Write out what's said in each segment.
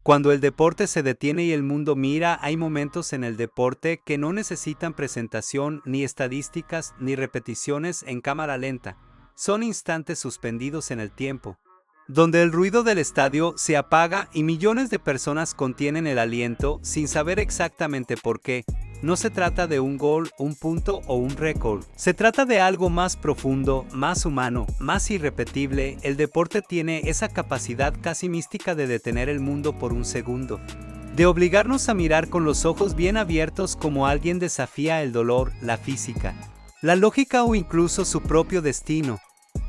Cuando el deporte se detiene y el mundo mira, hay momentos en el deporte que no necesitan presentación, ni estadísticas, ni repeticiones en cámara lenta. Son instantes suspendidos en el tiempo, donde el ruido del estadio se apaga y millones de personas contienen el aliento sin saber exactamente por qué. No se trata de un gol, un punto o un récord. Se trata de algo más profundo, más humano, más irrepetible. El deporte tiene esa capacidad casi mística de detener el mundo por un segundo, de obligarnos a mirar con los ojos bien abiertos como alguien desafía el dolor, la física, la lógica o incluso su propio destino.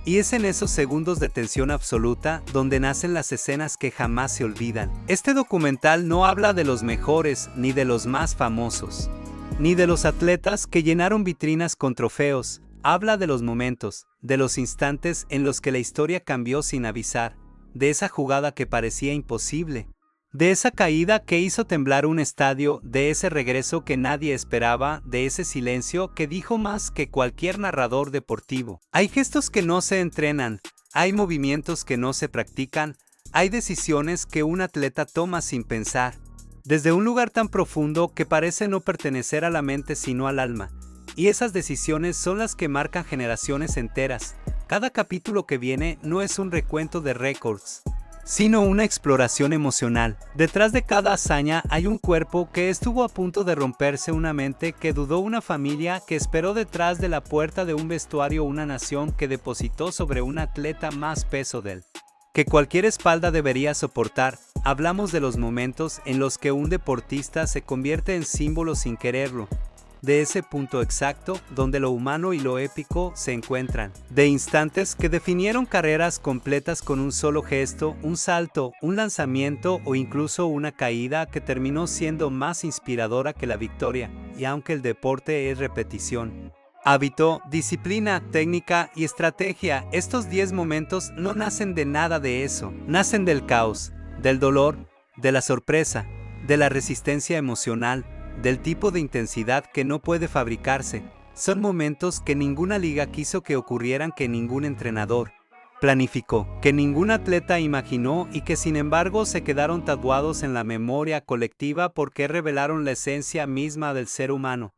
Y es en esos segundos de tensión absoluta donde nacen las escenas que jamás se olvidan. Este documental no habla de los mejores ni de los más famosos, ni de los atletas que llenaron vitrinas con trofeos. Habla de los momentos, de los instantes en los que la historia cambió sin avisar, de esa jugada que parecía imposible, de esa caída que hizo temblar un estadio, de ese regreso que nadie esperaba, de ese silencio que dijo más que cualquier narrador deportivo. Hay gestos que no se entrenan, hay movimientos que no se practican, hay decisiones que un atleta toma sin pensar, desde un lugar tan profundo que parece no pertenecer a la mente sino al alma. Y esas decisiones son las que marcan generaciones enteras. Cada capítulo que viene no es un recuento de récords, sino una exploración emocional. Detrás de cada hazaña hay un cuerpo que estuvo a punto de romperse, una mente que dudó, una familia que esperó detrás de la puerta de un vestuario, una nación que depositó sobre un atleta más peso de él que cualquier espalda debería soportar. Hablamos de los momentos en los que un deportista se convierte en símbolo sin quererlo, de ese punto exacto donde lo humano y lo épico se encuentran, de instantes que definieron carreras completas con un solo gesto, un salto, un lanzamiento o incluso una caída que terminó siendo más inspiradora que la victoria. Y aunque el deporte es repetición, hábito, disciplina, técnica y estrategia, estos 10 momentos no nacen de nada de eso, nacen del caos, del dolor, de la sorpresa, de la resistencia emocional, del tipo de intensidad que no puede fabricarse. Son momentos que ninguna liga quiso que ocurrieran, que ningún entrenador planificó, que ningún atleta imaginó y que sin embargo se quedaron tatuados en la memoria colectiva porque revelaron la esencia misma del ser humano,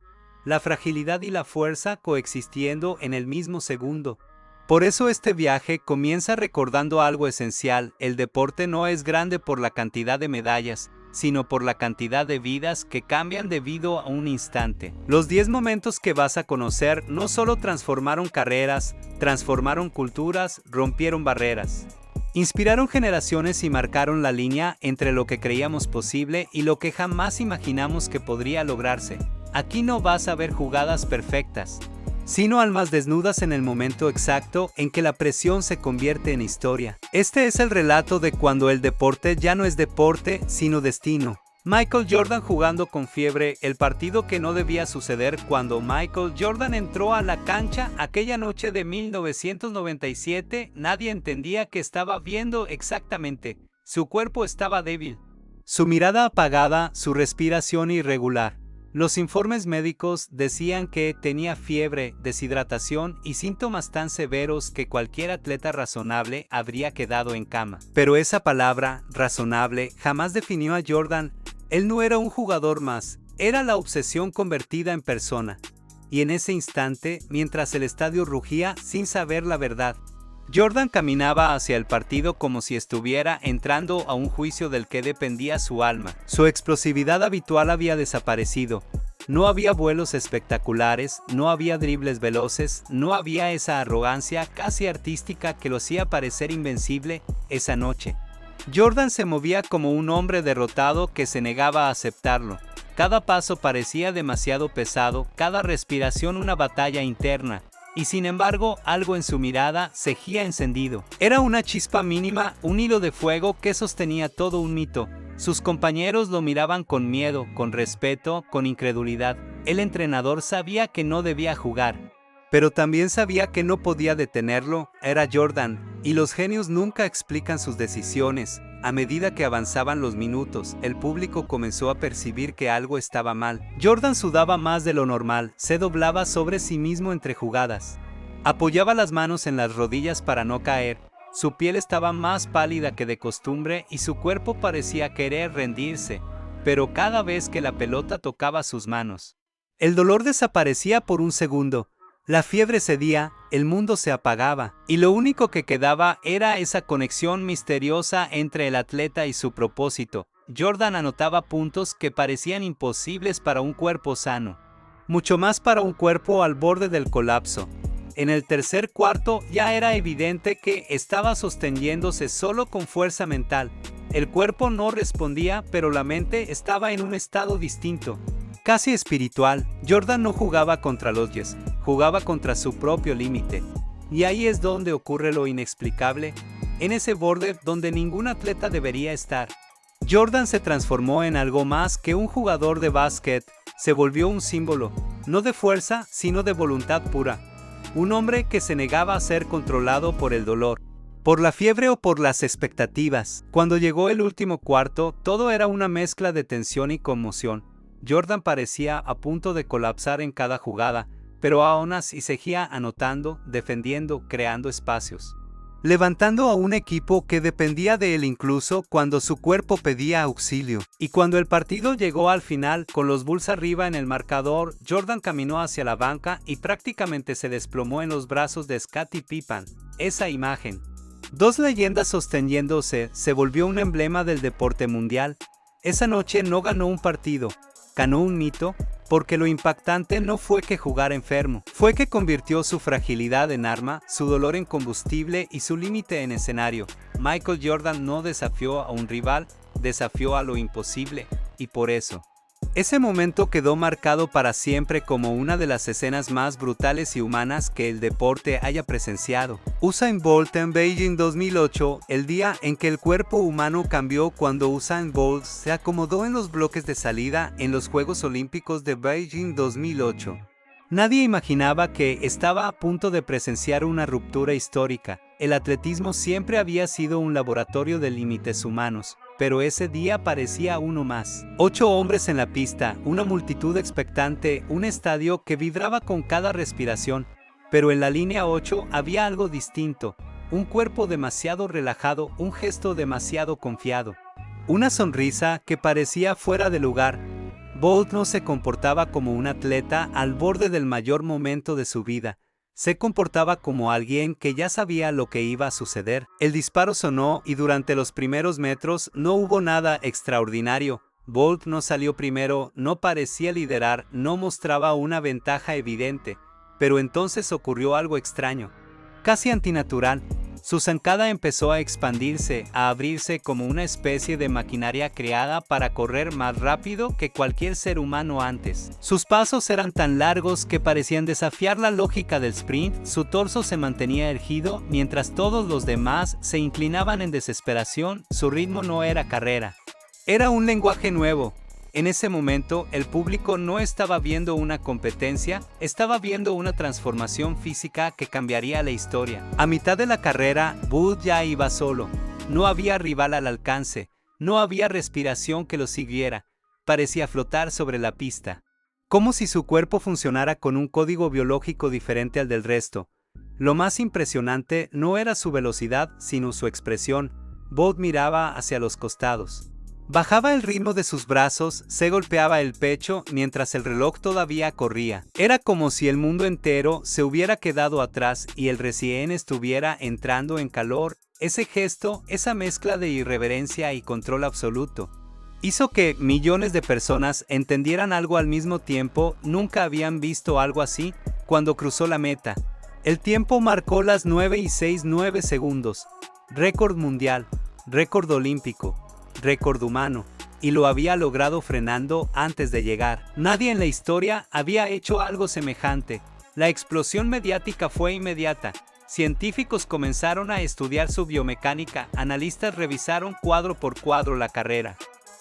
la fragilidad y la fuerza coexistiendo en el mismo segundo. Por eso este viaje comienza recordando algo esencial: el deporte no es grande por la cantidad de medallas, sino por la cantidad de vidas que cambian debido a un instante. Los 10 momentos que vas a conocer no solo transformaron carreras, transformaron culturas, rompieron barreras, inspiraron generaciones y marcaron la línea entre lo que creíamos posible y lo que jamás imaginamos que podría lograrse. Aquí no vas a ver jugadas perfectas, sino almas desnudas en el momento exacto en que la presión se convierte en historia. Este es el relato de cuando el deporte ya no es deporte, sino destino. Michael Jordan jugando con fiebre, el partido que no debía suceder. Cuando Michael Jordan entró a la cancha aquella noche de 1997, nadie entendía qué estaba viendo exactamente. Su cuerpo estaba débil, su mirada apagada, su respiración irregular. Los informes médicos decían que tenía fiebre, deshidratación y síntomas tan severos que cualquier atleta razonable habría quedado en cama. Pero esa palabra, razonable, jamás definió a Jordan. Él no era un jugador más, era la obsesión convertida en persona. Y en ese instante, mientras el estadio rugía sin saber la verdad, Jordan caminaba hacia el partido como si estuviera entrando a un juicio del que dependía su alma. Su explosividad habitual había desaparecido. No había vuelos espectaculares, no había dribles veloces, no había esa arrogancia casi artística que lo hacía parecer invencible esa noche. Jordan se movía como un hombre derrotado que se negaba a aceptarlo. Cada paso parecía demasiado pesado, cada respiración una batalla interna. Y sin embargo, algo en su mirada seguía encendido. Era una chispa mínima, un hilo de fuego que sostenía todo un mito. Sus compañeros lo miraban con miedo, con respeto, con incredulidad. El entrenador sabía que no debía jugar, pero también sabía que no podía detenerlo. Era Jordan, y los genios nunca explican sus decisiones. A medida que avanzaban los minutos, el público comenzó a percibir que algo estaba mal. Jordan sudaba más de lo normal, se doblaba sobre sí mismo entre jugadas, apoyaba las manos en las rodillas para no caer, Su piel estaba más pálida que de costumbre y su cuerpo parecía querer rendirse, pero cada vez que la pelota tocaba sus manos, el dolor desaparecía por un segundo. La fiebre cedía, el mundo se apagaba, y lo único que quedaba era esa conexión misteriosa entre el atleta y su propósito. Jordan anotaba puntos que parecían imposibles para un cuerpo sano, mucho más para un cuerpo al borde del colapso. En el tercer cuarto ya era evidente que estaba sosteniéndose solo con fuerza mental. El cuerpo no respondía, pero la mente estaba en un estado distinto, casi espiritual. Jordan no jugaba contra los Jazz, jugaba contra su propio límite. Y ahí es donde ocurre lo inexplicable, en ese borde donde ningún atleta debería estar. Jordan se transformó en algo más que un jugador de básquet, se volvió un símbolo, no de fuerza, sino de voluntad pura. Un hombre que se negaba a ser controlado por el dolor, por la fiebre o por las expectativas. Cuando llegó el último cuarto, todo era una mezcla de tensión y conmoción. Jordan parecía a punto de colapsar en cada jugada, pero aún así seguía anotando, defendiendo, creando espacios, levantando a un equipo que dependía de él incluso cuando su cuerpo pedía auxilio. Y cuando el partido llegó al final, con los Bulls arriba en el marcador, Jordan caminó hacia la banca y prácticamente se desplomó en los brazos de Scottie Pippen. Esa imagen, dos leyendas sosteniéndose, se volvió un emblema del deporte mundial. Esa noche no ganó un partido, ganó un mito, porque lo impactante no fue que jugara enfermo, fue que convirtió su fragilidad en arma, su dolor en combustible y su límite en escenario. Michael Jordan no desafió a un rival, desafió a lo imposible, y por eso, ese momento quedó marcado para siempre como una de las escenas más brutales y humanas que el deporte haya presenciado. Usain Bolt en Beijing 2008, el día en que el cuerpo humano cambió cuando Usain Bolt se acomodó en los bloques de salida en los Juegos Olímpicos de Beijing 2008. Nadie imaginaba que estaba a punto de presenciar una ruptura histórica. El atletismo siempre había sido un laboratorio de límites humanos, pero ese día parecía uno más. 8 hombres en la pista, una multitud expectante, un estadio que vibraba con cada respiración. Pero en la línea 8 había algo distinto, un cuerpo demasiado relajado, un gesto demasiado confiado, una sonrisa que parecía fuera de lugar. Bolt no se comportaba como un atleta al borde del mayor momento de su vida. Se comportaba como alguien que ya sabía lo que iba a suceder. El disparo sonó y durante los primeros metros no hubo nada extraordinario. Bolt no salió primero, no parecía liderar, no mostraba una ventaja evidente. Pero entonces ocurrió algo extraño, casi antinatural. Su zancada empezó a expandirse, a abrirse como una especie de maquinaria creada para correr más rápido que cualquier ser humano antes. Sus pasos eran tan largos que parecían desafiar la lógica del sprint, su torso se mantenía erguido mientras todos los demás se inclinaban en desesperación. Su ritmo no era carrera, era un lenguaje nuevo. En ese momento, el público no estaba viendo una competencia, estaba viendo una transformación física que cambiaría la historia. A mitad de la carrera, Bolt ya iba solo. No había rival al alcance, no había respiración que lo siguiera. Parecía flotar sobre la pista, como si su cuerpo funcionara con un código biológico diferente al del resto. Lo más impresionante no era su velocidad, sino su expresión. Bolt miraba hacia los costados. Bajaba el ritmo de sus brazos, se golpeaba el pecho mientras el reloj todavía corría. Era como si el mundo entero se hubiera quedado atrás y el recién estuviera entrando en calor. Ese gesto, esa mezcla de irreverencia y control absoluto, hizo que millones de personas entendieran algo al mismo tiempo. Nunca habían visto algo así. Cuando cruzó la meta, el tiempo marcó las 9:09 segundos. Récord mundial, récord olímpico, récord humano, y lo había logrado frenando antes de llegar. Nadie en la historia había hecho algo semejante. La explosión mediática fue inmediata. Científicos comenzaron a estudiar su biomecánica, analistas revisaron cuadro por cuadro la carrera.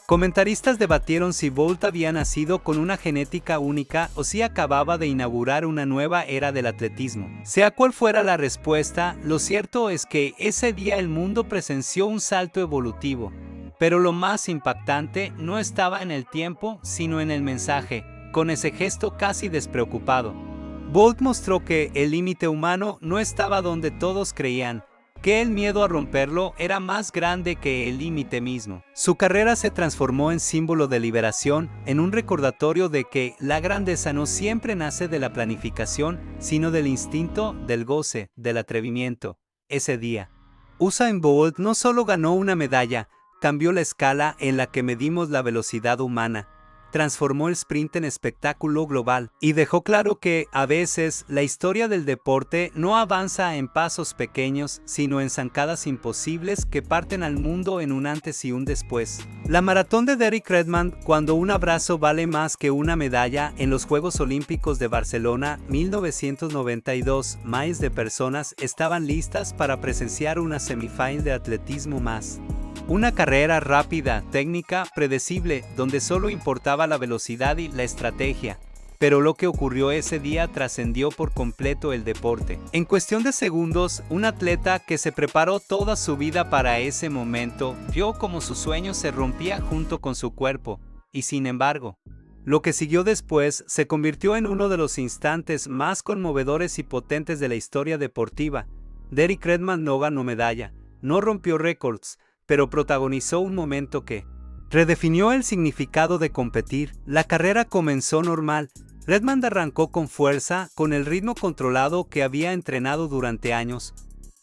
Comentaristas debatieron si Bolt había nacido con una genética única o si acababa de inaugurar una nueva era del atletismo. Sea cual fuera la respuesta, lo cierto es que ese día el mundo presenció un salto evolutivo. Pero lo más impactante no estaba en el tiempo, sino en el mensaje. Con ese gesto casi despreocupado, Bolt mostró que el límite humano no estaba donde todos creían. que el miedo a romperlo era más grande que el límite mismo. Su carrera se transformó en símbolo de liberación, en un recordatorio de que la grandeza no siempre nace de la planificación, sino del instinto, del goce, del atrevimiento. Ese día, Usain Bolt no solo ganó una medalla, cambió la escala en la que medimos la velocidad humana, transformó el sprint en espectáculo global y dejó claro que, a veces, la historia del deporte no avanza en pasos pequeños, sino en zancadas imposibles que parten al mundo en un antes y un después. La maratón de Derek Redmond, cuando un abrazo vale más que una medalla, en los Juegos Olímpicos de Barcelona 1992, miles de personas estaban listas para presenciar una semifinal de atletismo más. Una carrera rápida, técnica, predecible, donde solo importaba la velocidad y la estrategia. Pero lo que ocurrió ese día trascendió por completo el deporte. En cuestión de segundos, un atleta que se preparó toda su vida para ese momento, vio como su sueño se rompía junto con su cuerpo. Y sin embargo, lo que siguió después se convirtió en uno de los instantes más conmovedores y potentes de la historia deportiva. Derek Redmond no ganó medalla, no rompió récords, pero protagonizó un momento que redefinió el significado de competir. La carrera comenzó normal. Redmond arrancó con fuerza, con el ritmo controlado que había entrenado durante años,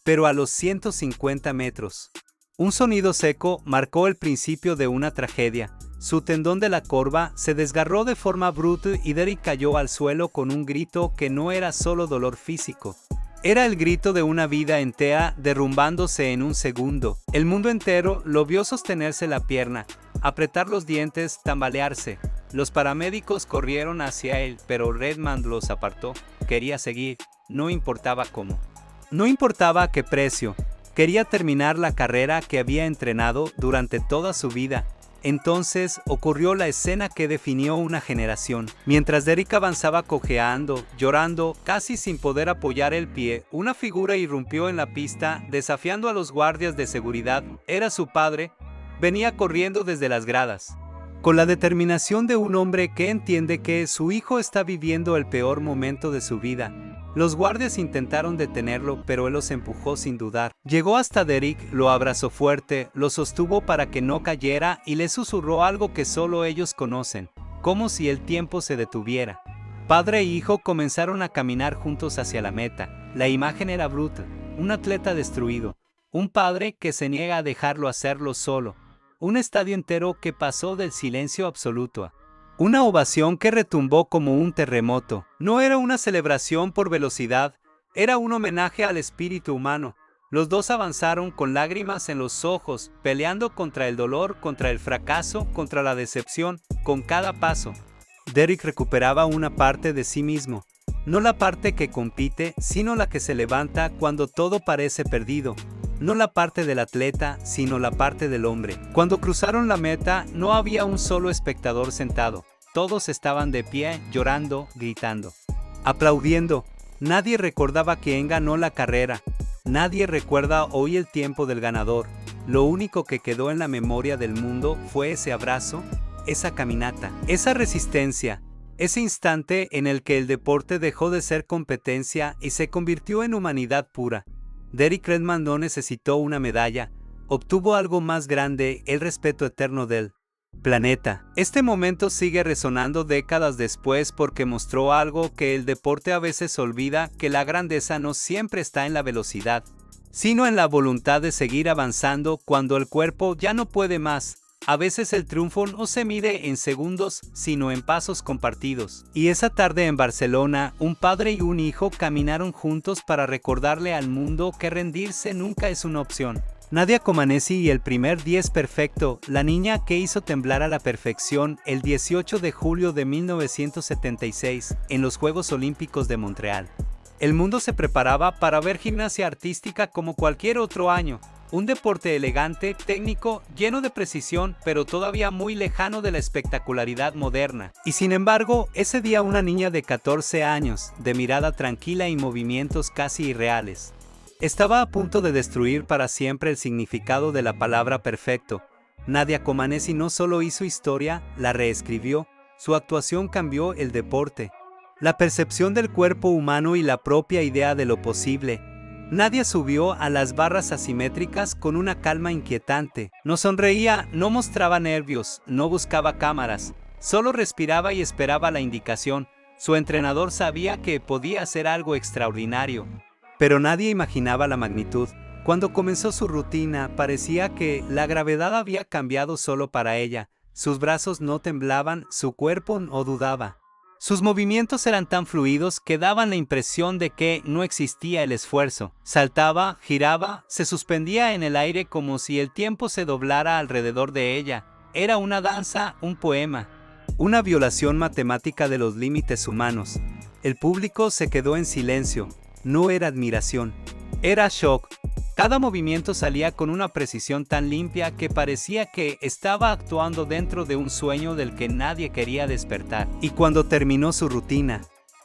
pero a los 150 metros, un sonido seco marcó el principio de una tragedia. Su tendón de la corva se desgarró de forma bruta y Derek cayó al suelo con un grito que no era solo dolor físico. Era el grito de una vida entera derrumbándose en un segundo. El mundo entero lo vio sostenerse la pierna, apretar los dientes, tambalearse. Los paramédicos corrieron hacia él, pero Redmond los apartó. Quería seguir, no importaba cómo. No importaba a qué precio. Quería terminar la carrera que había entrenado durante toda su vida. Entonces ocurrió la escena que definió una generación. Mientras Derek avanzaba cojeando, llorando, casi sin poder apoyar el pie, una figura irrumpió en la pista, desafiando a los guardias de seguridad. Era su padre. Venía corriendo desde las gradas, con la determinación de un hombre que entiende que su hijo está viviendo el peor momento de su vida. Los guardias intentaron detenerlo, pero él los empujó sin dudar. Llegó hasta Derek, lo abrazó fuerte, lo sostuvo para que no cayera y le susurró algo que solo ellos conocen, como si el tiempo se detuviera. Padre e hijo comenzaron a caminar juntos hacia la meta. La imagen era brutal, un atleta destruido, un padre que se niega a dejarlo hacerlo solo, un estadio entero que pasó del silencio absoluto a una ovación que retumbó como un terremoto. No era una celebración por velocidad, era un homenaje al espíritu humano. Los dos avanzaron con lágrimas en los ojos, peleando contra el dolor, contra el fracaso, contra la decepción, con cada paso. Derek recuperaba una parte de sí mismo, no la parte que compite, sino la que se levanta cuando todo parece perdido. No la parte del atleta, sino la parte del hombre. Cuando cruzaron la meta, no había un solo espectador sentado. Todos estaban de pie, llorando, gritando, aplaudiendo. Nadie recordaba quién ganó la carrera. Nadie recuerda hoy el tiempo del ganador. Lo único que quedó en la memoria del mundo fue ese abrazo, esa caminata, esa resistencia, ese instante en el que el deporte dejó de ser competencia y se convirtió en humanidad pura. Derek Redmond no necesitó una medalla, obtuvo algo más grande, el respeto eterno del planeta. Este momento sigue resonando décadas después porque mostró algo que el deporte a veces olvida, que la grandeza no siempre está en la velocidad, sino en la voluntad de seguir avanzando cuando el cuerpo ya no puede más. A veces el triunfo no se mide en segundos, sino en pasos compartidos. Y esa tarde en Barcelona, un padre y un hijo caminaron juntos para recordarle al mundo que rendirse nunca es una opción. Nadia Comaneci y el primer 10 perfecto, la niña que hizo temblar a la perfección el 18 de julio de 1976, en los Juegos Olímpicos de Montreal. El mundo se preparaba para ver gimnasia artística como cualquier otro año. Un deporte elegante, técnico, lleno de precisión, pero todavía muy lejano de la espectacularidad moderna. Y sin embargo, ese día una niña de 14 años, de mirada tranquila y movimientos casi irreales, estaba a punto de destruir para siempre el significado de la palabra perfecto. Nadia Comaneci no solo hizo historia, la reescribió. Su actuación cambió el deporte, la percepción del cuerpo humano y la propia idea de lo posible. Nadia subió a las barras asimétricas con una calma inquietante. No sonreía, no mostraba nervios, no buscaba cámaras. Solo respiraba y esperaba la indicación. Su entrenador sabía que podía hacer algo extraordinario. Pero nadie imaginaba la magnitud. Cuando comenzó su rutina, parecía que la gravedad había cambiado solo para ella. Sus brazos no temblaban, su cuerpo no dudaba. Sus movimientos eran tan fluidos que daban la impresión de que no existía el esfuerzo. Saltaba, giraba, se suspendía en el aire como si el tiempo se doblara alrededor de ella. Era una danza, un poema. Una violación matemática de los límites humanos. El público se quedó en silencio. No era admiración. Era shock. Cada movimiento salía con una precisión tan limpia que parecía que estaba actuando dentro de un sueño del que nadie quería despertar. Y cuando terminó su rutina,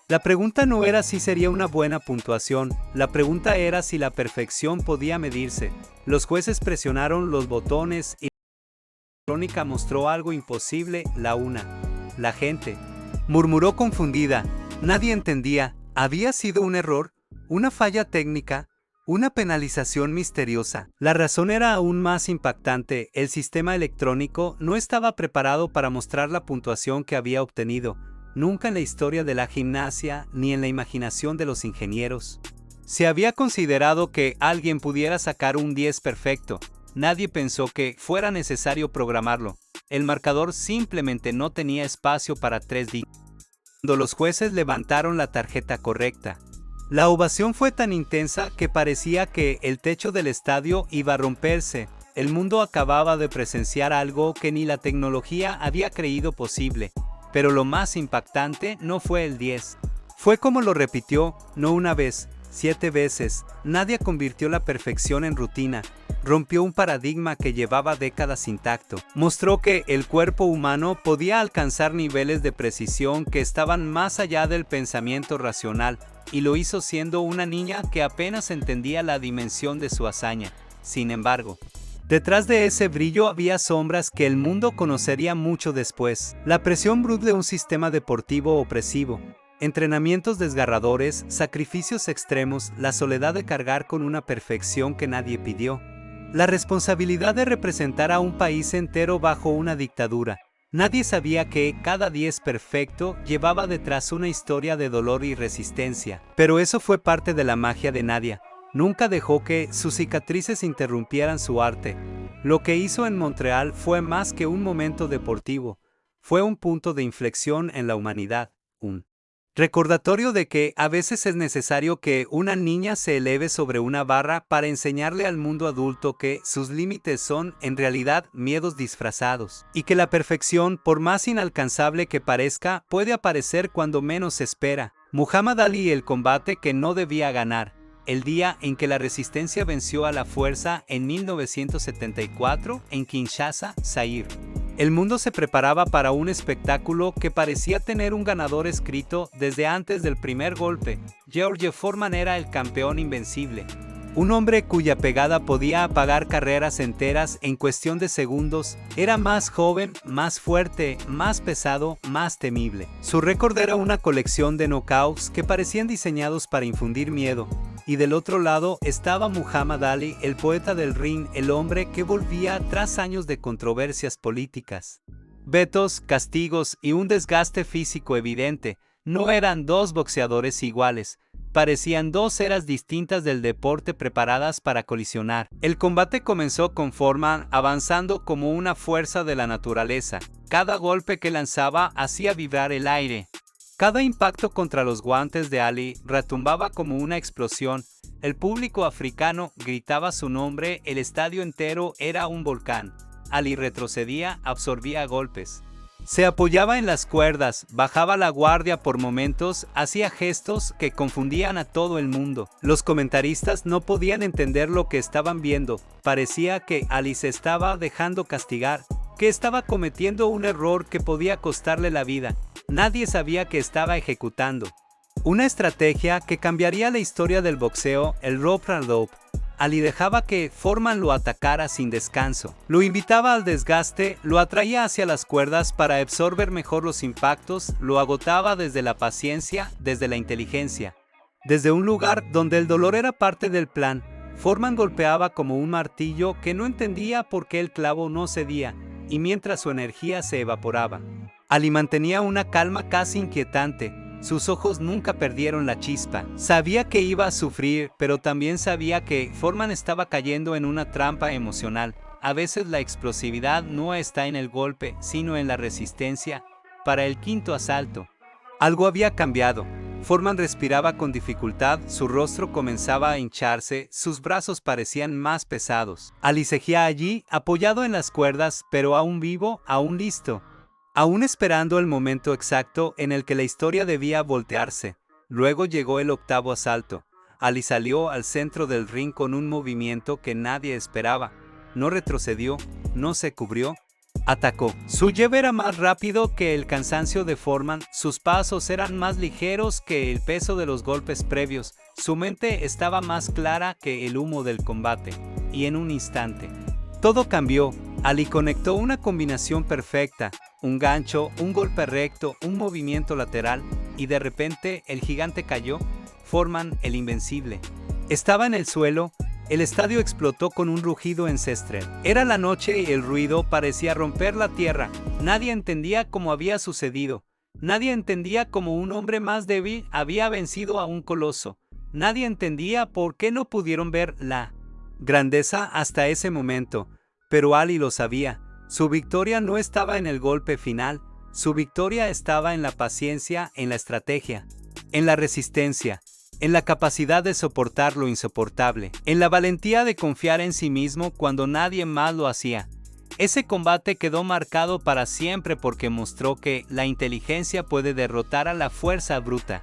la pregunta no era si sería una buena puntuación, la pregunta era si la perfección podía medirse. Los jueces presionaron los botones y la electrónica mostró algo imposible, La gente murmuró confundida. Nadie entendía. ¿Había sido un error? ¿Una falla técnica? ¿Una penalización misteriosa? La razón era aún más impactante. El sistema electrónico no estaba preparado para mostrar la puntuación que había obtenido. Nunca en la historia de la gimnasia, ni en la imaginación de los ingenieros, se había considerado que alguien pudiera sacar un 10 perfecto. Nadie pensó que fuera necesario programarlo. El marcador simplemente no tenía espacio para 3 dígitos. Cuando los jueces levantaron la tarjeta correcta, la ovación fue tan intensa que parecía que el techo del estadio iba a romperse. El mundo acababa de presenciar algo que ni la tecnología había creído posible. Pero lo más impactante no fue el 10. Fue como lo repitió, no una vez, 7 veces. Nadia convirtió la perfección en rutina. Rompió un paradigma que llevaba décadas intacto. Mostró que el cuerpo humano podía alcanzar niveles de precisión que estaban más allá del pensamiento racional. Y lo hizo siendo una niña que apenas entendía la dimensión de su hazaña. Sin embargo, detrás de ese brillo había sombras que el mundo conocería mucho después. La presión brutal de un sistema deportivo opresivo, entrenamientos desgarradores, sacrificios extremos, la soledad de cargar con una perfección que nadie pidió. La responsabilidad de representar a un país entero bajo una dictadura. Nadie sabía que cada 10 perfecto llevaba detrás una historia de dolor y resistencia. Pero eso fue parte de la magia de Nadia. Nunca dejó que sus cicatrices interrumpieran su arte. Lo que hizo en Montreal fue más que un momento deportivo. Fue un punto de inflexión en la humanidad. Un recordatorio de que a veces es necesario que una niña se eleve sobre una barra para enseñarle al mundo adulto que sus límites son, en realidad, miedos disfrazados, y que la perfección, por más inalcanzable que parezca, puede aparecer cuando menos se espera. Muhammad Ali y el combate que no debía ganar. El día en que la resistencia venció a la fuerza en 1974 en Kinshasa, Zaire. El mundo se preparaba para un espectáculo que parecía tener un ganador escrito desde antes del primer golpe. George Foreman era el campeón invencible. Un hombre cuya pegada podía apagar carreras enteras en cuestión de segundos. Era más joven, más fuerte, más pesado, más temible. Su récord era una colección de knockouts que parecían diseñados para infundir miedo. Y del otro lado estaba Muhammad Ali, el poeta del ring, el hombre que volvía tras años de controversias políticas, vetos, castigos y un desgaste físico evidente. No eran dos boxeadores iguales, parecían dos eras distintas del deporte preparadas para colisionar. El combate comenzó con Foreman avanzando como una fuerza de la naturaleza. Cada golpe que lanzaba hacía vibrar el aire. Cada impacto contra los guantes de Ali retumbaba como una explosión. El público africano gritaba su nombre, el estadio entero era un volcán. Ali retrocedía, absorbía golpes. Se apoyaba en las cuerdas, bajaba la guardia por momentos, hacía gestos que confundían a todo el mundo. Los comentaristas no podían entender lo que estaban viendo. Parecía que Ali se estaba dejando castigar, que estaba cometiendo un error que podía costarle la vida. Nadie sabía que estaba ejecutando una estrategia que cambiaría la historia del boxeo, el rope and rope. Ali dejaba que Foreman lo atacara sin descanso. Lo invitaba al desgaste, lo atraía hacia las cuerdas para absorber mejor los impactos, lo agotaba desde la paciencia, desde la inteligencia. Desde un lugar donde el dolor era parte del plan, Foreman golpeaba como un martillo que no entendía por qué el clavo no cedía, y mientras su energía se evaporaba, Ali mantenía una calma casi inquietante. Sus ojos nunca perdieron la chispa. Sabía que iba a sufrir, pero también sabía que Foreman estaba cayendo en una trampa emocional. A veces la explosividad no está en el golpe, sino en la resistencia. Para el quinto asalto, algo había cambiado. Foreman respiraba con dificultad, su rostro comenzaba a hincharse, sus brazos parecían más pesados. Ali seguía allí, apoyado en las cuerdas, pero aún vivo, aún listo. Aún esperando el momento exacto en el que la historia debía voltearse. Luego llegó el octavo asalto. Ali salió al centro del ring con un movimiento que nadie esperaba. No retrocedió, no se cubrió, atacó. Su jab era más rápido que el cansancio de Foreman, sus pasos eran más ligeros que el peso de los golpes previos, su mente estaba más clara que el humo del combate. Y en un instante, todo cambió. Ali conectó una combinación perfecta. Un gancho, un golpe recto, un movimiento lateral, y de repente el gigante cayó. Foreman, el invencible, estaba en el suelo. El estadio explotó con un rugido ancestral. Era la noche y el ruido parecía romper la tierra. Nadie entendía cómo había sucedido. Nadie entendía cómo un hombre más débil había vencido a un coloso. Nadie entendía por qué no pudieron ver la grandeza hasta ese momento. Pero Ali lo sabía. Su victoria no estaba en el golpe final, su victoria estaba en la paciencia, en la estrategia, en la resistencia, en la capacidad de soportar lo insoportable, en la valentía de confiar en sí mismo cuando nadie más lo hacía. Ese combate quedó marcado para siempre porque mostró que la inteligencia puede derrotar a la fuerza bruta,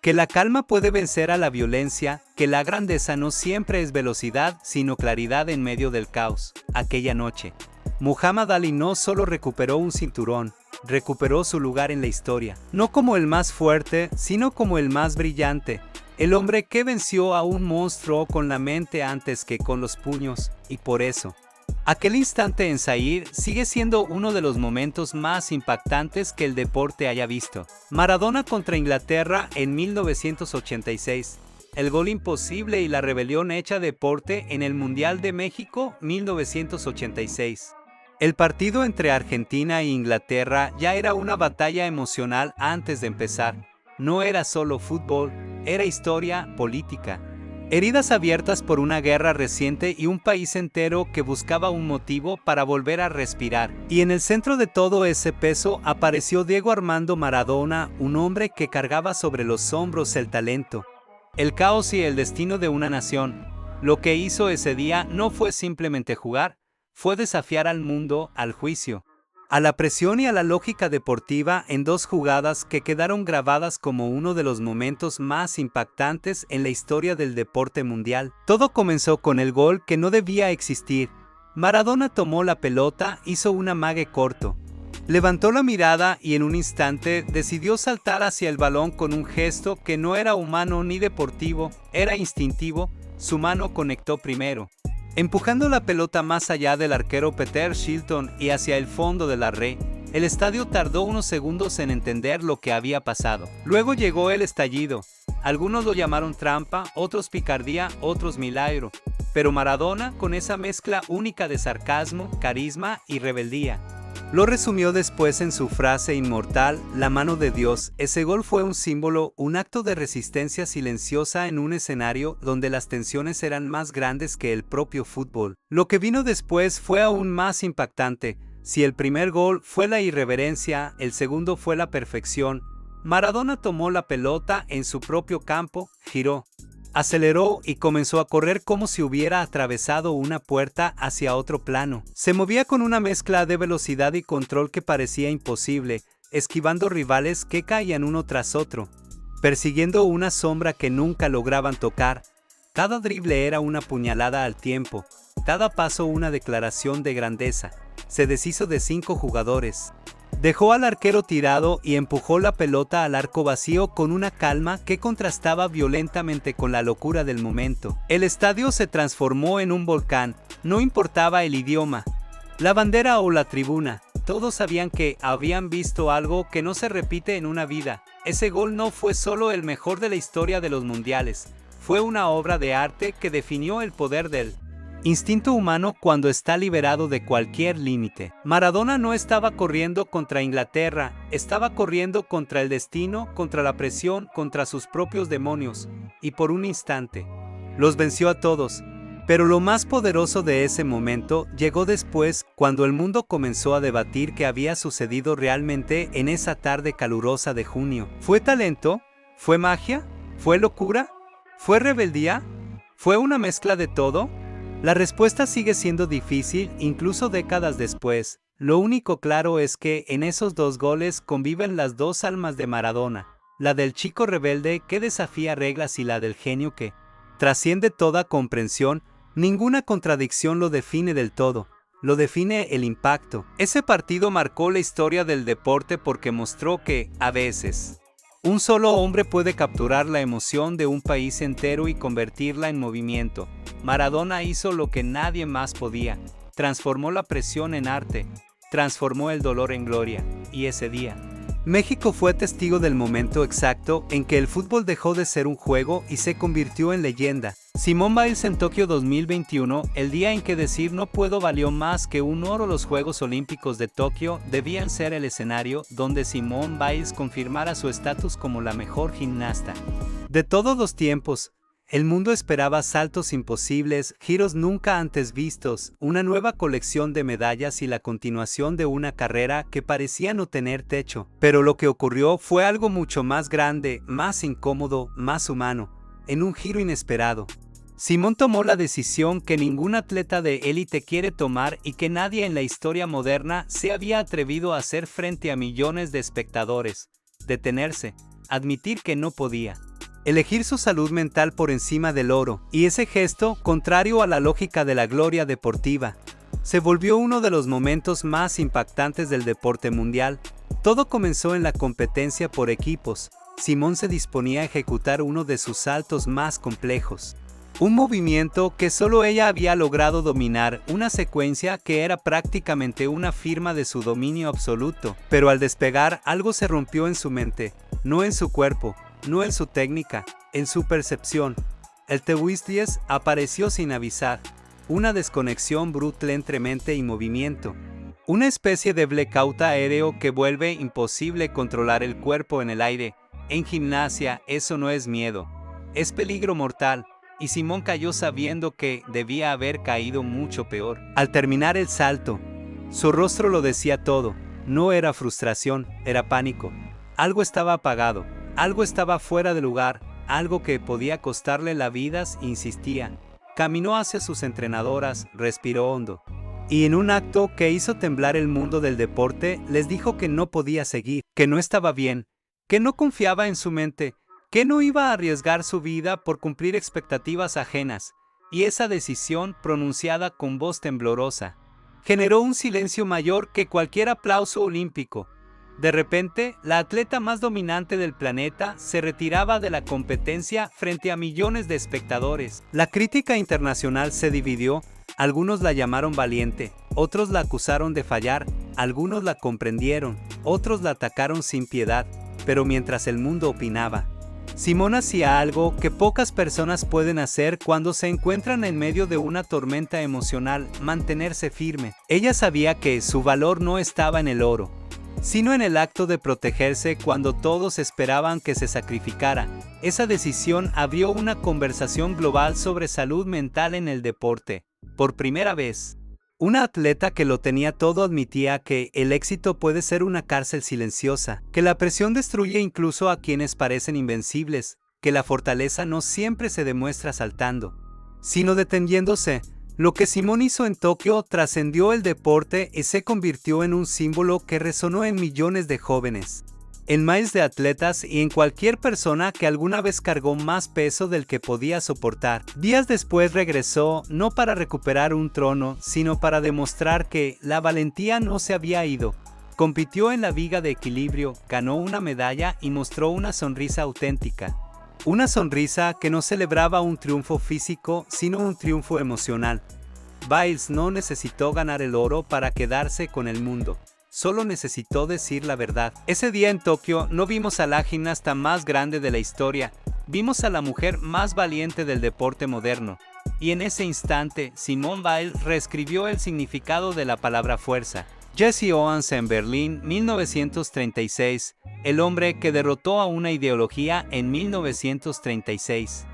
que la calma puede vencer a la violencia, que la grandeza no siempre es velocidad, sino claridad en medio del caos. Aquella noche, Muhammad Ali no solo recuperó un cinturón, recuperó su lugar en la historia, no como el más fuerte, sino como el más brillante, el hombre que venció a un monstruo con la mente antes que con los puños, y por eso, aquel instante en Zaire sigue siendo uno de los momentos más impactantes que el deporte haya visto. Maradona contra Inglaterra en 1986. El gol imposible y la rebelión hecha deporte en el Mundial de México 1986. El partido entre Argentina e Inglaterra ya era una batalla emocional antes de empezar. No era solo fútbol, era historia, política. Heridas abiertas por una guerra reciente y un país entero que buscaba un motivo para volver a respirar. Y en el centro de todo ese peso apareció Diego Armando Maradona, un hombre que cargaba sobre los hombros el talento, el caos y el destino de una nación. Lo que hizo ese día no fue simplemente jugar, fue desafiar al mundo, al juicio, a la presión y a la lógica deportiva en dos jugadas que quedaron grabadas como uno de los momentos más impactantes en la historia del deporte mundial. Todo comenzó con el gol que no debía existir. Maradona tomó la pelota, hizo un amague corto, levantó la mirada y en un instante decidió saltar hacia el balón con un gesto que no era humano ni deportivo, era instintivo. Su mano conectó primero, empujando la pelota más allá del arquero Peter Shilton y hacia el fondo de la red. El estadio tardó unos segundos en entender lo que había pasado. Luego llegó el estallido. Algunos lo llamaron trampa, otros picardía, otros milagro. Pero Maradona, con esa mezcla única de sarcasmo, carisma y rebeldía, lo resumió después en su frase inmortal, la mano de Dios. Ese gol fue un símbolo, un acto de resistencia silenciosa en un escenario donde las tensiones eran más grandes que el propio fútbol. Lo que vino después fue aún más impactante. Si el primer gol fue la irreverencia, el segundo fue la perfección. Maradona tomó la pelota en su propio campo, giró, aceleró y comenzó a correr como si hubiera atravesado una puerta hacia otro plano. Se movía con una mezcla de velocidad y control que parecía imposible, esquivando rivales que caían uno tras otro, persiguiendo una sombra que nunca lograban tocar. Cada drible era una puñalada al tiempo, cada paso una declaración de grandeza. Se deshizo de 5 jugadores. Dejó al arquero tirado y empujó la pelota al arco vacío con una calma que contrastaba violentamente con la locura del momento. El estadio se transformó en un volcán, no importaba el idioma, la bandera o la tribuna. Todos sabían que habían visto algo que no se repite en una vida. Ese gol no fue solo el mejor de la historia de los mundiales, fue una obra de arte que definió el poder del instinto humano cuando está liberado de cualquier límite. Maradona no estaba corriendo contra Inglaterra, estaba corriendo contra el destino, contra la presión, contra sus propios demonios, y por un instante los venció a todos. Pero lo más poderoso de ese momento llegó después, cuando el mundo comenzó a debatir qué había sucedido realmente en esa tarde calurosa de junio. ¿Fue talento? ¿Fue magia? ¿Fue locura? ¿Fue rebeldía? ¿Fue una mezcla de todo? La respuesta sigue siendo difícil, incluso décadas después. Lo único claro es que en esos dos goles conviven las dos almas de Maradona, la del chico rebelde que desafía reglas y la del genio que trasciende toda comprensión. Ninguna contradicción lo define del todo, lo define el impacto. Ese partido marcó la historia del deporte porque mostró que, a veces, un solo hombre puede capturar la emoción de un país entero y convertirla en movimiento. Maradona hizo lo que nadie más podía, transformó la presión en arte, transformó el dolor en gloria, y ese día, México fue testigo del momento exacto en que el fútbol dejó de ser un juego y se convirtió en leyenda. Simone Biles en Tokio 2021, el día en que decir no puedo valió más que un oro. Los Juegos Olímpicos de Tokio debían ser el escenario donde Simone Biles confirmara su estatus como la mejor gimnasta de todos los tiempos. El mundo esperaba saltos imposibles, giros nunca antes vistos, una nueva colección de medallas y la continuación de una carrera que parecía no tener techo. Pero lo que ocurrió fue algo mucho más grande, más incómodo, más humano, en un giro inesperado. Simone tomó la decisión que ningún atleta de élite quiere tomar y que nadie en la historia moderna se había atrevido a hacer frente a millones de espectadores: detenerse, admitir que no podía. Elegir su salud mental por encima del oro, y ese gesto, contrario a la lógica de la gloria deportiva, se volvió uno de los momentos más impactantes del deporte mundial. Todo comenzó en la competencia por equipos. Simone se disponía a ejecutar uno de sus saltos más complejos. Un movimiento que solo ella había logrado dominar, una secuencia que era prácticamente una firma de su dominio absoluto. Pero al despegar, algo se rompió en su mente, no en su cuerpo. No en su técnica, en su percepción. El twist 10 apareció sin avisar, una desconexión brutal entre mente y movimiento. Una especie de blackout aéreo que vuelve imposible controlar el cuerpo en el aire. En gimnasia, eso no es miedo, es peligro mortal, y Simone cayó sabiendo que debía haber caído mucho peor. Al terminar el salto, su rostro lo decía todo. No era frustración, era pánico. Algo estaba apagado. Algo estaba fuera de lugar, algo que podía costarle la vida. Insistía. Caminó hacia sus entrenadoras, respiró hondo. Y en un acto que hizo temblar el mundo del deporte, les dijo que no podía seguir, que no estaba bien, que no confiaba en su mente, que no iba a arriesgar su vida por cumplir expectativas ajenas. Y esa decisión, pronunciada con voz temblorosa, generó un silencio mayor que cualquier aplauso olímpico. De repente, la atleta más dominante del planeta se retiraba de la competencia frente a millones de espectadores. La crítica internacional se dividió, algunos la llamaron valiente, otros la acusaron de fallar, algunos la comprendieron, otros la atacaron sin piedad, pero mientras el mundo opinaba, Simone hacía algo que pocas personas pueden hacer cuando se encuentran en medio de una tormenta emocional: mantenerse firme. Ella sabía que su valor no estaba en el oro, sino en el acto de protegerse cuando todos esperaban que se sacrificara. Esa decisión abrió una conversación global sobre salud mental en el deporte. Por primera vez, una atleta que lo tenía todo admitía que el éxito puede ser una cárcel silenciosa, que la presión destruye incluso a quienes parecen invencibles, que la fortaleza no siempre se demuestra saltando, sino deteniéndose. Lo que Simone hizo en Tokio trascendió el deporte y se convirtió en un símbolo que resonó en millones de jóvenes, en miles de atletas y en cualquier persona que alguna vez cargó más peso del que podía soportar. Días después regresó, no para recuperar un trono, sino para demostrar que la valentía no se había ido. Compitió en la viga de equilibrio, ganó una medalla y mostró una sonrisa auténtica. Una sonrisa que no celebraba un triunfo físico, sino un triunfo emocional. Biles no necesitó ganar el oro para quedarse con el mundo. solo necesitó decir la verdad. Ese día en Tokio no vimos a la gimnasta más grande de la historia, vimos a la mujer más valiente del deporte moderno. Y en ese instante, Simone Biles reescribió el significado de la palabra fuerza. Jesse Owens en Berlín, 1936, el hombre que derrotó a una ideología en 1936.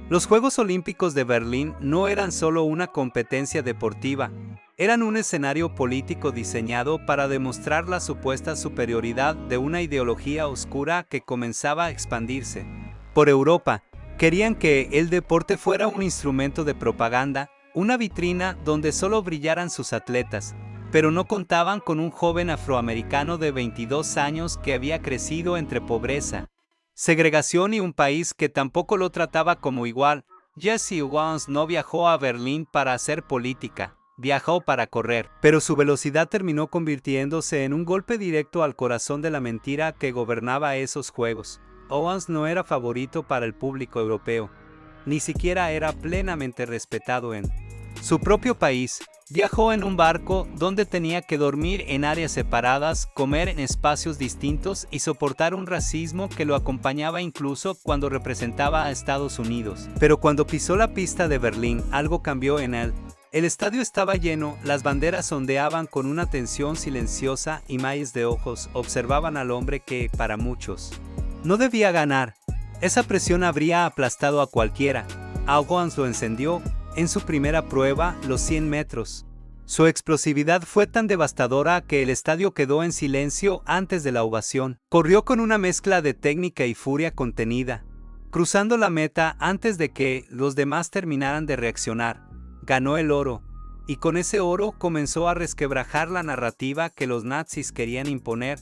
Los Juegos Olímpicos de Berlín no eran solo una competencia deportiva, eran un escenario político diseñado para demostrar la supuesta superioridad de una ideología oscura que comenzaba a expandirse. Por Europa, querían que el deporte fuera un instrumento de propaganda, una vitrina donde solo brillaran sus atletas, pero no contaban con un joven afroamericano de 22 años que había crecido entre pobreza, segregación y un país que tampoco lo trataba como igual. Jesse Owens no viajó a Berlín para hacer política, viajó para correr, pero su velocidad terminó convirtiéndose en un golpe directo al corazón de la mentira que gobernaba esos juegos. Owens no era favorito para el público europeo, ni siquiera era plenamente respetado en su propio país. Viajó en un barco donde tenía que dormir en áreas separadas, comer en espacios distintos y soportar un racismo que lo acompañaba incluso cuando representaba a Estados Unidos. Pero cuando pisó la pista de Berlín, algo cambió en él. El estadio estaba lleno, las banderas ondeaban con una tensión silenciosa y miles de ojos observaban al hombre que, para muchos, no debía ganar. Esa presión habría aplastado a cualquiera. Owens lo encendió. En su primera prueba, los 100 metros. Su explosividad fue tan devastadora que el estadio quedó en silencio antes de la ovación. Corrió con una mezcla de técnica y furia contenida, cruzando la meta antes de que los demás terminaran de reaccionar. Ganó el oro, y con ese oro comenzó a resquebrajar la narrativa que los nazis querían imponer,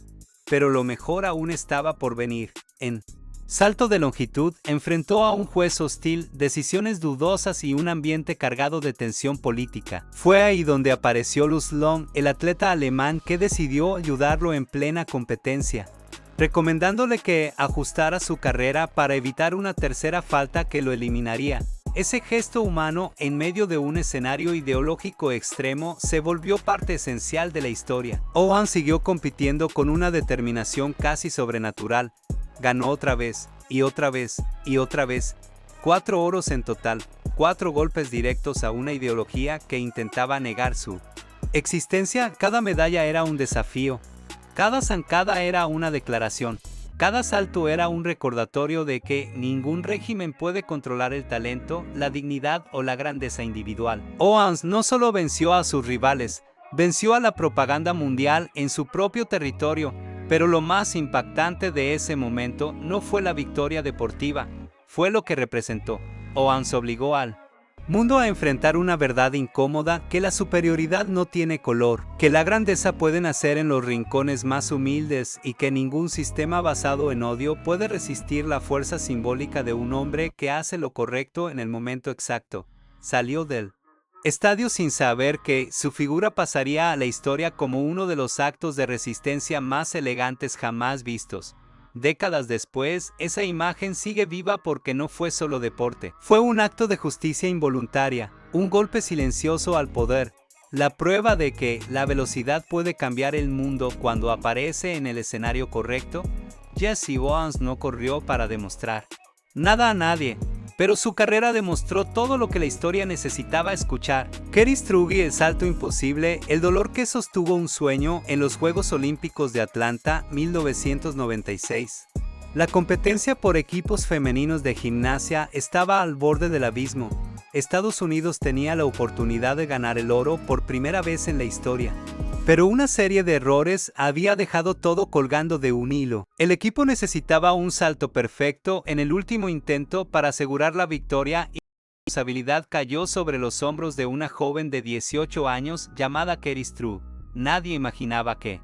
pero lo mejor aún estaba por venir. En salto de longitud, enfrentó a un juez hostil, decisiones dudosas y un ambiente cargado de tensión política. Fue ahí donde apareció Lutz Long, el atleta alemán que decidió ayudarlo en plena competencia, recomendándole que ajustara su carrera para evitar una tercera falta que lo eliminaría. Ese gesto humano en medio de un escenario ideológico extremo se volvió parte esencial de la historia. Owens siguió compitiendo con una determinación casi sobrenatural. Ganó otra vez, y otra vez, y otra vez. 4 oros en total, 4 golpes directos a una ideología que intentaba negar su existencia. Cada medalla era un desafío, cada zancada era una declaración, cada salto era un recordatorio de que ningún régimen puede controlar el talento, la dignidad o la grandeza individual. Owens no solo venció a sus rivales, venció a la propaganda mundial en su propio territorio. Pero lo más impactante de ese momento no fue la victoria deportiva, fue lo que representó. Owens obligó al mundo a enfrentar una verdad incómoda, que la superioridad no tiene color, que la grandeza puede nacer en los rincones más humildes y que ningún sistema basado en odio puede resistir la fuerza simbólica de un hombre que hace lo correcto en el momento exacto. Salió del estadio sin saber que su figura pasaría a la historia como uno de los actos de resistencia más elegantes jamás vistos. Décadas después, esa imagen sigue viva porque no fue solo deporte. Fue un acto de justicia involuntaria, un golpe silencioso al poder, la prueba de que la velocidad puede cambiar el mundo cuando aparece en el escenario correcto. Jesse Owens no corrió para demostrar nada a nadie, pero su carrera demostró todo lo que la historia necesitaba escuchar. Kerry Strug y el salto imposible, el dolor que sostuvo un sueño en los Juegos Olímpicos de Atlanta, 1996. La competencia por equipos femeninos de gimnasia estaba al borde del abismo. Estados Unidos tenía la oportunidad de ganar el oro por primera vez en la historia. Pero una serie de errores había dejado todo colgando de un hilo. El equipo necesitaba un salto perfecto en el último intento para asegurar la victoria y la responsabilidad cayó sobre los hombros de una joven de 18 años llamada Kerry Strug. Nadie imaginaba que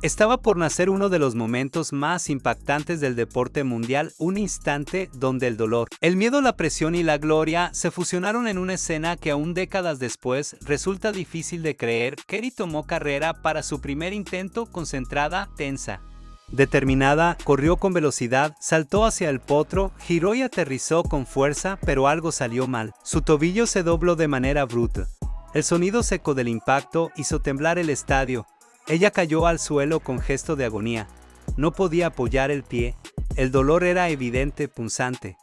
estaba por nacer uno de los momentos más impactantes del deporte mundial, un instante donde el dolor, el miedo, la presión y la gloria se fusionaron en una escena que aún décadas después resulta difícil de creer. Kerry tomó carrera para su primer intento concentrada, tensa, determinada, corrió con velocidad, saltó hacia el potro, giró y aterrizó con fuerza, pero algo salió mal. Su tobillo se dobló de manera bruta. El sonido seco del impacto hizo temblar el estadio. Ella cayó al suelo con gesto de agonía. No podía apoyar el pie. El dolor era evidente, punzante,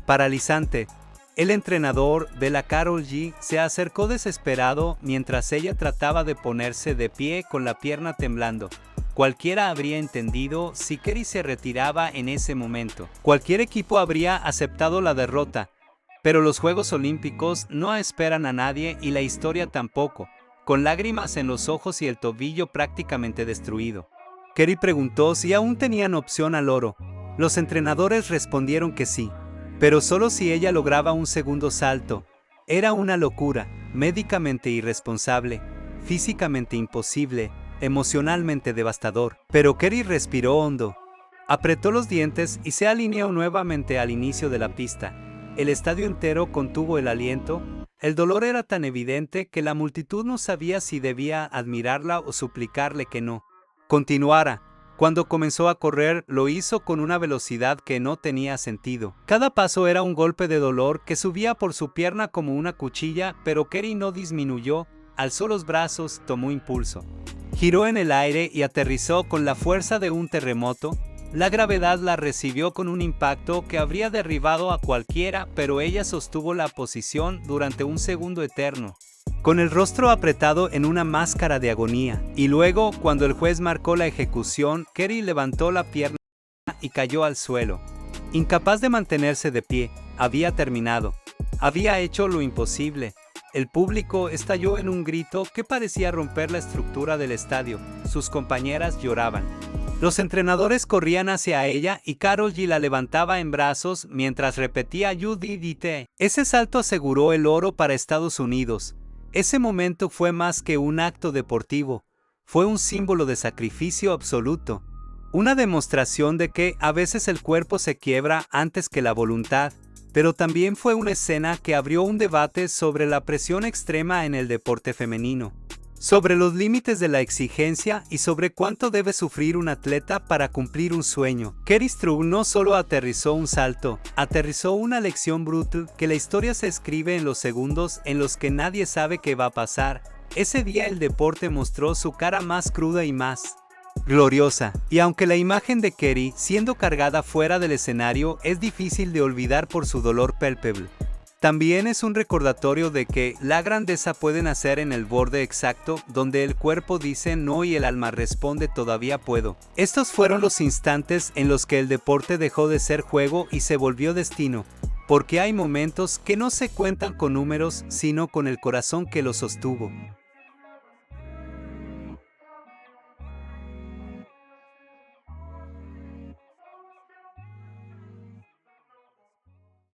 paralizante. El entrenador, Bela Carol G, se acercó desesperado mientras ella trataba de ponerse de pie con la pierna temblando. Cualquiera habría entendido si Kerry se retiraba en ese momento. Cualquier equipo habría aceptado la derrota. Pero los Juegos Olímpicos no esperan a nadie y la historia tampoco, con lágrimas en los ojos y el tobillo prácticamente destruido. Kerry preguntó si aún tenían opción al oro. Los entrenadores respondieron que sí, pero solo si ella lograba un segundo salto. Era una locura, médicamente irresponsable, físicamente imposible, emocionalmente devastador. Pero Kerry respiró hondo, apretó los dientes y se alineó nuevamente al inicio de la pista. El estadio entero contuvo el aliento. El dolor era tan evidente que la multitud no sabía si debía admirarla o suplicarle que no continuara. Cuando comenzó a correr, lo hizo con una velocidad que no tenía sentido. Cada paso era un golpe de dolor que subía por su pierna como una cuchilla, pero Kerry no disminuyó, alzó los brazos, tomó impulso. Giró en el aire y aterrizó con la fuerza de un terremoto. La gravedad la recibió con un impacto que habría derribado a cualquiera, pero ella sostuvo la posición durante un segundo eterno, con el rostro apretado en una máscara de agonía. Y luego, cuando el juez marcó la ejecución, Kerry levantó la pierna y cayó al suelo. Incapaz de mantenerse de pie, había terminado. Había hecho lo imposible. El público estalló en un grito que parecía romper la estructura del estadio. Sus compañeras lloraban. Los entrenadores corrían hacia ella y Carol G la levantaba en brazos mientras repetía "You did it". Ese salto aseguró el oro para Estados Unidos. Ese momento fue más que un acto deportivo, fue un símbolo de sacrificio absoluto. Una demostración de que a veces el cuerpo se quiebra antes que la voluntad, pero también fue una escena que abrió un debate sobre la presión extrema en el deporte femenino, sobre los límites de la exigencia y sobre cuánto debe sufrir un atleta para cumplir un sueño. Kerry Strug no solo aterrizó un salto, aterrizó una lección brutal que la historia se escribe en los segundos en los que nadie sabe qué va a pasar. Ese día el deporte mostró su cara más cruda y más gloriosa. Y aunque la imagen de Kerry siendo cargada fuera del escenario es difícil de olvidar por su dolor palpable, también es un recordatorio de que la grandeza puede nacer en el borde exacto donde el cuerpo dice no y el alma responde todavía puedo. Estos fueron los instantes en los que el deporte dejó de ser juego y se volvió destino, porque hay momentos que no se cuentan con números sino con el corazón que los sostuvo.